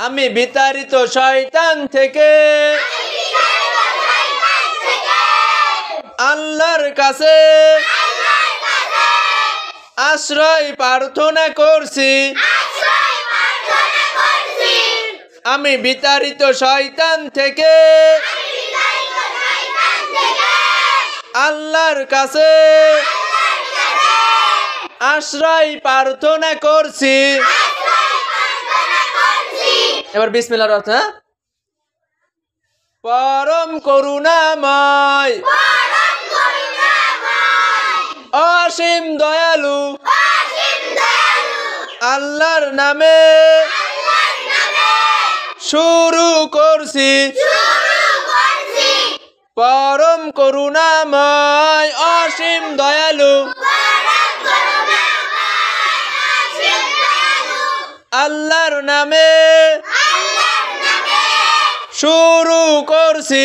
আমি বিতাড়িত শয়তান থেকে আল্লাহর কাছে আশ্রয় প্রার্থনা করছি। আমি বিতাড়িত শয়তান থেকে আল্লাহর কাছে আশ্রয় প্রার্থনা করছি। এবার বিসমিল্লাহর অর্থ, পরম করুণাময় অসীম দয়ালু আল্লাহর নামে শুরু করছি। পরম করুণাময় অসীম দয়ালু আল্লাহর নামে শুরু করছি।